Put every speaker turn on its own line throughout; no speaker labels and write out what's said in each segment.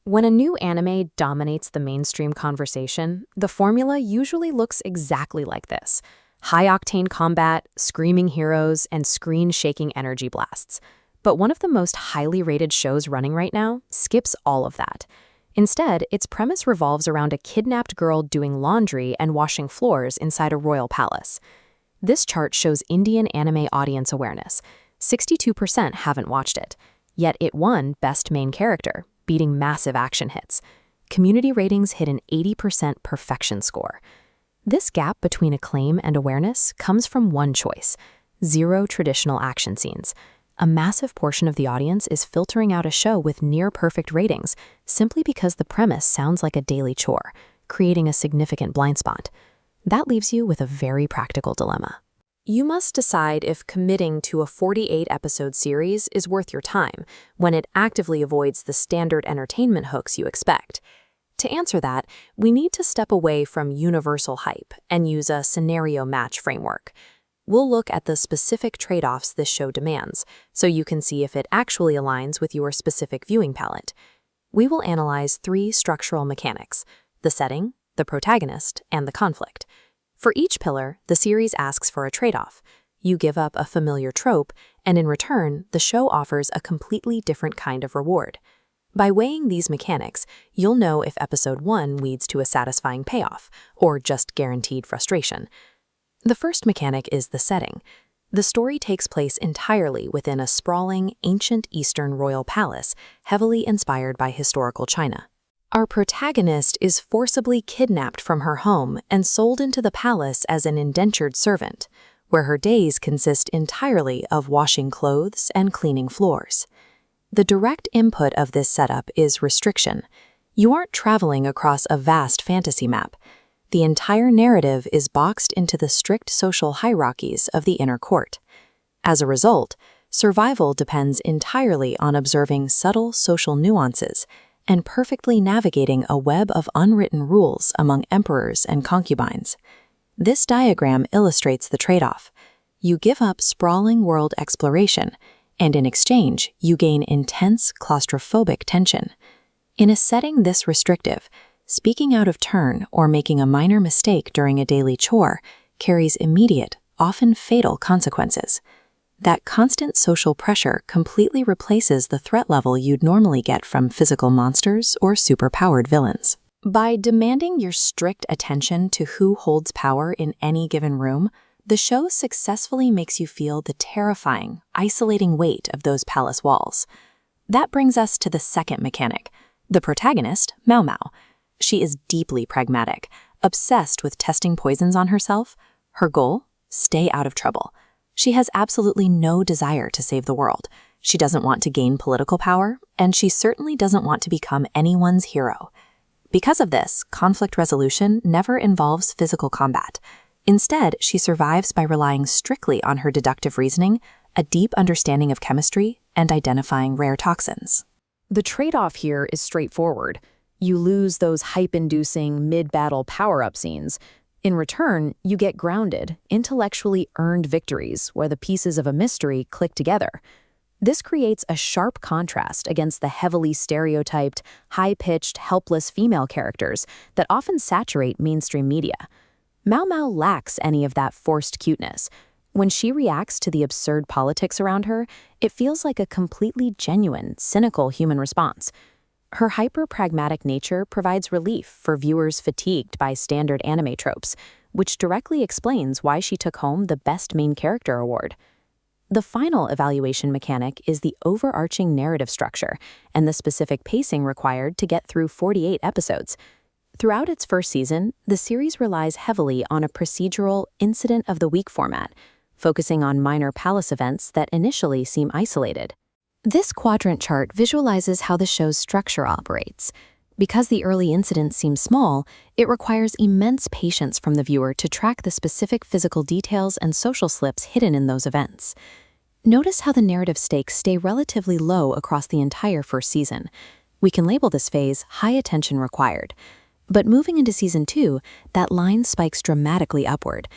When a new anime dominates the mainstream conversation, the formula usually looks exactly like this: high-octane combat, screaming heroes, and screen-shaking energy blasts. But one of the most highly rated shows running right now skips all of that. Instead, its premise revolves around a kidnapped girl doing laundry and washing floors inside a royal palace. This chart shows Indian anime audience awareness. 62% haven't watched it, yet it won Best Main Character, beating massive action hits. Community ratings hit an 80% perfection score. This gap between acclaim and awareness comes from one choice: zero traditional action scenes. A massive portion of the audience is filtering out a show with near-perfect ratings simply because the premise sounds like a daily chore, creating a significant blind spot. That leaves you with a very practical dilemma. You must decide if committing to a 48-episode series is worth your time when it actively avoids the standard entertainment hooks you expect. To answer that, we need to step away from universal hype and use a scenario match framework. We'll look at the specific trade-offs this show demands, so you can see if it actually aligns with your specific viewing palette. We will analyze 3 structural mechanics: the setting, the protagonist, and the conflict. For each pillar, the series asks for a trade-off. You give up a familiar trope, and in return, the show offers a completely different kind of reward. By weighing these mechanics, you'll know if episode 1 leads to a satisfying payoff, or just guaranteed frustration. The first mechanic is the setting. The story takes place entirely within a sprawling, ancient Eastern royal palace, heavily inspired by historical China. Our protagonist is forcibly kidnapped from her home and sold into the palace as an indentured servant, where her days consist entirely of washing clothes and cleaning floors. The direct input of this setup is restriction. You aren't traveling across a vast fantasy map. The entire narrative is boxed into the strict social hierarchies of the inner court. As a result, survival depends entirely on observing subtle social nuances and perfectly navigating a web of unwritten rules among emperors and concubines. This diagram illustrates the trade-off. You give up sprawling world exploration, and in exchange, you gain intense claustrophobic tension. In a setting this restrictive, speaking out of turn or making a minor mistake during a daily chore carries immediate, often fatal consequences. That constant social pressure completely replaces the threat level you'd normally get from physical monsters or superpowered villains. By demanding your strict attention to who holds power in any given room, the show successfully makes you feel the terrifying, isolating weight of those palace walls. That brings us to the second mechanic, the protagonist, Mao Mao. She is deeply pragmatic, obsessed with testing poisons on herself. Her goal? Stay out of trouble. She has absolutely no desire to save the world. She doesn't want to gain political power, and she certainly doesn't want to become anyone's hero. Because of this, conflict resolution never involves physical combat. Instead, she survives by relying strictly on her deductive reasoning, a deep understanding of chemistry, and identifying rare toxins.
The trade-off here is straightforward. You lose those hype-inducing mid-battle power-up scenes. In return, you get grounded, intellectually earned victories where the pieces of a mystery click together. This creates a sharp contrast against the heavily stereotyped, high-pitched, helpless female characters that often saturate mainstream media. Mao Mao lacks any of that forced cuteness. When she reacts to the absurd politics around her, it feels like a completely genuine, cynical human response. Her hyper-pragmatic nature provides relief for viewers fatigued by standard anime tropes, which directly explains why she took home the Best Main Character award. The final evaluation mechanic is the overarching narrative structure and the specific pacing required to get through 48 episodes. Throughout its first season, the series relies heavily on a procedural incident of the week format, focusing on minor palace events that initially seem isolated. This quadrant chart visualizes how the show's structure operates. Because the early incidents seem small, it requires immense patience from the viewer to track the specific physical details and social slips hidden in those events. Notice how the narrative stakes stay relatively low across the entire first season. We can label this phase high attention required. But moving into season 2, that line spikes dramatically upward.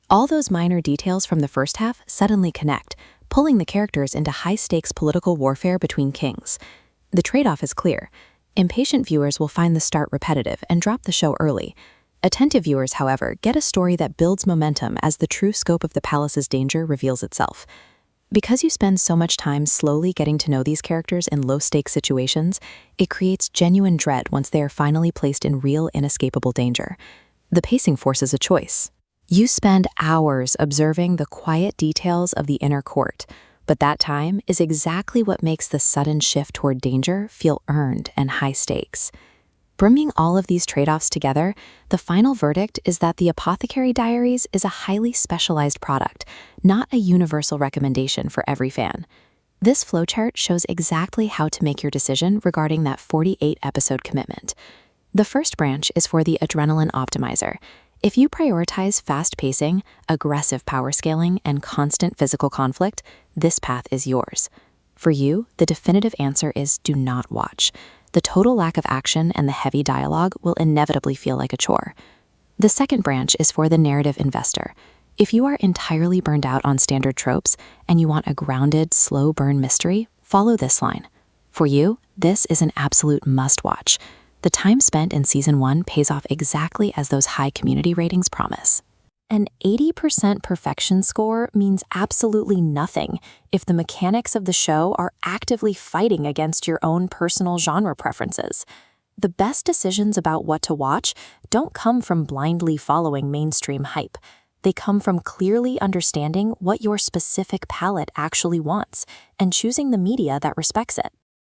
All those minor details from the first half suddenly connect, pulling the characters into high-stakes political warfare between kings. The trade-off is clear. Impatient viewers will find the start repetitive and drop the show early. Attentive viewers, however, get a story that builds momentum as the true scope of the palace's danger reveals itself. Because you spend so much time slowly getting to know these characters in low-stakes situations, it creates genuine dread once they are finally placed in real, inescapable danger. The pacing forces a choice. You spend hours observing the quiet details of the inner court, but that time is exactly what makes the sudden shift toward danger feel earned and high stakes. Bringing all of these trade-offs together, the final verdict is that the Apothecary Diaries is a highly specialized product, not a universal recommendation for every fan. This flowchart shows exactly how to make your decision regarding that 48-episode commitment. The first branch is for the Adrenaline Optimizer. If you prioritize fast pacing, aggressive power scaling, and constant physical conflict, this path is yours. For you, the definitive answer is do not watch. The total lack of action and the heavy dialogue will inevitably feel like a chore. The second branch is for the narrative investor. If you are entirely burned out on standard tropes and you want a grounded, slow-burn mystery, follow this line. For you, this is an absolute must-watch. The time spent in Season 1 pays off exactly as those high community ratings promise. An 80% perfection score means absolutely nothing if the mechanics of the show are actively fighting against your own personal genre preferences. The best decisions about what to watch don't come from blindly following mainstream hype. They come from clearly understanding what your specific palate actually wants and choosing the media that respects it.